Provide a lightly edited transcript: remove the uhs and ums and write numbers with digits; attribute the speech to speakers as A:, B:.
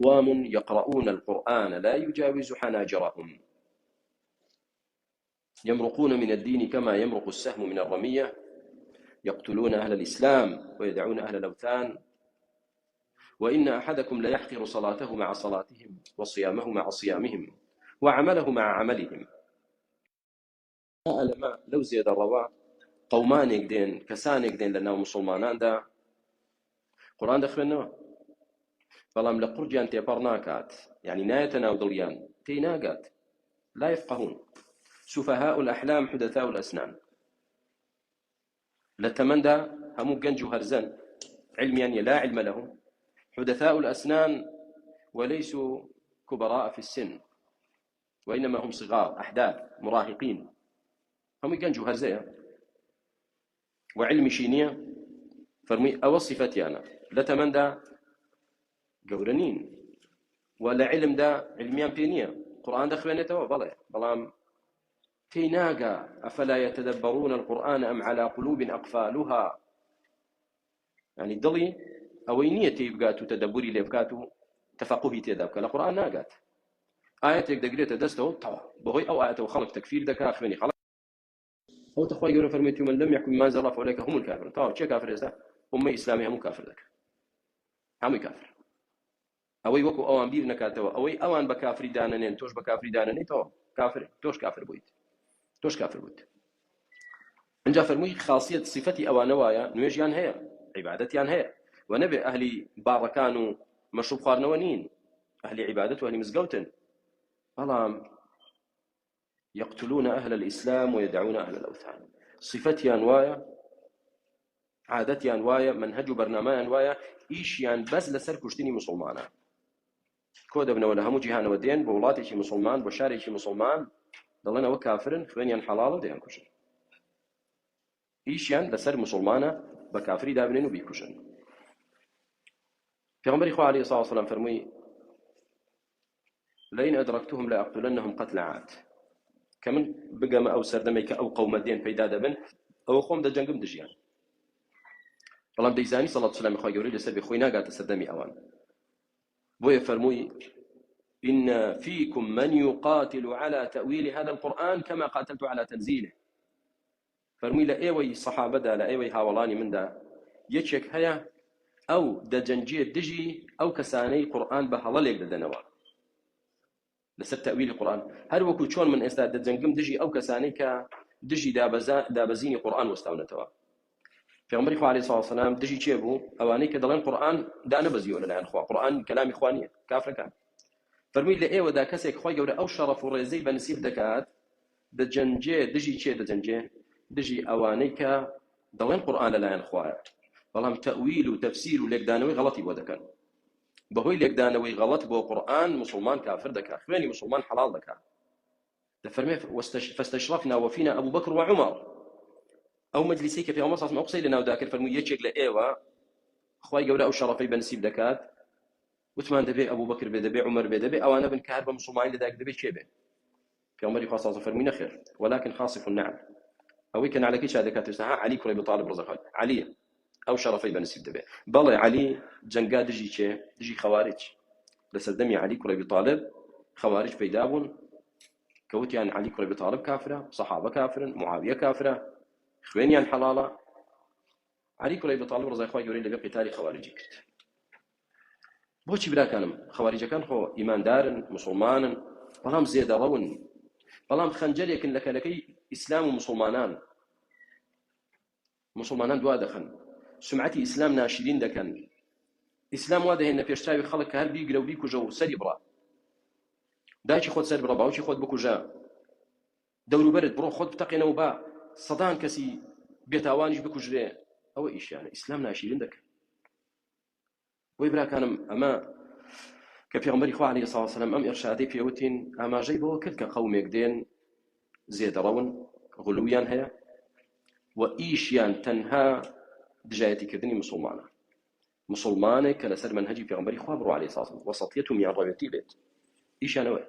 A: أقوام يقرؤون القرآن لا يجاوز حناجرهم يمرقون من الدين كما يمرق السهم من الرمية يقتلون أهل الإسلام ويدعون أهل الأوثان وإن أحدكم ليحقر صلاته مع صلاتهم وصيامه مع صيامهم وعمله مع عملهم. لو زيد الروا قومان يقدين كسان يقدين لنا مسلمانان دا قرآن دخلنا بلام لقرجان تيبرناكات يعني نايتنا وضليان تيناقات لا يفقهون سفهاء الأحلام حدثاء الأسنان لتمنى هم جنج هرزن علميا لا علم لهم حدثاء الأسنان وليسوا كبراء في السن وإنما هم صغار أحداث مراهقين هم جنج هرزية وعلم شينية فرمي أو صفتي أنا لتمنى جورنين ولا علم دا علميان بينية قرآن دخلنا توا بلام تيناقا أفلا يتدبرون القرآن أم على قلوب أقفالها يعني الضلي أوينية تيبقاتو تدبري ليبقاتو تفقهي تيدابك القرآن ناقات آياتك دقريت دستو طبعا بغي أو آياته خلق تكفير دكا أخواني خلق أو تخوي يقولون فرميتي من لم يحكم ما أنزل الله فأولئك هم الكافرون طبعا شيء كافر إذا هم إسلامي هم كافر ذاك هم كافر أوي وكو أوان بير نكاتوا أوي أوان بكافر داننين توش بكافر داننين تو كافر توش كافر بويت انجا فرموي خاصية صفتي أو نوايا نويجيان هي عبادتيان هي ونبي أهلي باركانو مشروب خارنوانين أهل عبادته وأهل مزقوتن ألام يقتلون أهل الإسلام ويدعون أهل الأوثان صفتيان وايا عادتيان وايا منهج برنامجيان وايا إيشيان بس لسر كشتني مسلمانا كود ابن ولا همو جهان ودين بولاتي شي مسلمان بشاري شي مسلمان ضلنا وكافرن خوينيان حلال وديان كشن إيشيان لسر مسلمانا بكافري دابنين وبيكشن في غمر إخوة عليه الصلاة والسلام فرمي لئن أدركتهم لأقتلنهم قتل عاد كمن بقى ما أو سردميك أو قوم الدين فيدا دبن أو قوم دا جنقم دجيان فلام ديزاني صلى الله عليه وسلم إخوة يوري لسر بخوينا قات سردمي أوان بوي فرمي إن فيكم من يقاتل على تأويل هذا القرآن كما قاتلت على تنزيله فرمي لأيوي صحابة دا لأيوي هاولاني من دا يتشك هيا أو دجنجية دجي أو كساني قرآن بهالله يقدر دنوا لسر تأويل القرآن هل وكو شون من إستا دجنجم دجي أو كساني كدجي دابزيني قرآن واستونتوا في عمر إخوة عليه الصلاة والسلام دجي شيبو أواني كدلين قرآن دا نبزي ولا لا إخوة قرآن كلام إخوانية كافر كان فرمي لأيوة دا كسيك خوي جوري أو شرف ورزي بنسيب دكات دجنجية دجي شي دجنجية دجي أواني كدلين قرآن لا إخوة بەڵام تەویل و تەفسیر و لێکدانەوەی غەڵەتی بۆ دەکەن بەهۆی لێکدانەوەی غەڵەت بۆ قورئان مسلمان کافر دەکات خوێنی مسلمان حەڵال دەکات دەفەرمێ فاستشرفنا وفينا أبو بكر وعمر ئەو مەجلیسەی کە پێغەمبەر صلی الله عليه وسلم قسەی لەناو داکرد فەرمووی یەکێک لە ئێوە خوای گەورە ئەو شەڕەفەی بەنسیب دەکات وتمان دەبێ ئەبوو بەکر بێ دەبێ عومەر بێ دەبێ ئەوانە بن کە هەر بە مسلمانی لەدایک دەبێ کێ بێ پێغەمبەری خوا صلی الله عليه وسلم فەرمووی نەخێر ولكن خاصف النعم ئەوەی کە نعلەکەی چا دەکات تستها علی کوڕی ئەبی طالب ڕزا خوای علیە أو شرفي بنسيب دبي بلى علي جنقا دجي شيء دجي خوارج لسدمي علي كرة أبي طالب خوارج بيدابون كوتي عن علي كرة أبي طالب كافرة صحابة كافرة معاوية كافرة خويني عن حلالة علي كرة أبي طالب رضي الله عنه يريد قتال خوارجي كرت بوشي بلا كانم خوارج كان هو إيمان دار مسلمان بلام زيادة رون بلام خنجر يكن لكي إسلام مسلمانان دوا دخن سمعتي إسلام ناشرين دكان إسلام واده إن بيشتاوي خلق هر بيقرأ وبيكوجا سري برا دايشي خود سري برا باوشي خود بكوجا دورو برد برو خود بتقينا وبا صدان كسي بيتاوانيش بكوجري أو إيش يعني إسلام ناشرين دكان ويبرا كان أما كفي غمر إخوة عليه الصلاة والسلام أم إرشادي في يوتين أما جيبه كلك قوم يقدين زيد رون غلويان هيا وإيشيان تنها دجايتي كردني مسلمانة كلا سر منهجي في غمر إخوة برو عليه الصلاة والسلام وسطيتهم يعني رأيتي بيت إيش أنا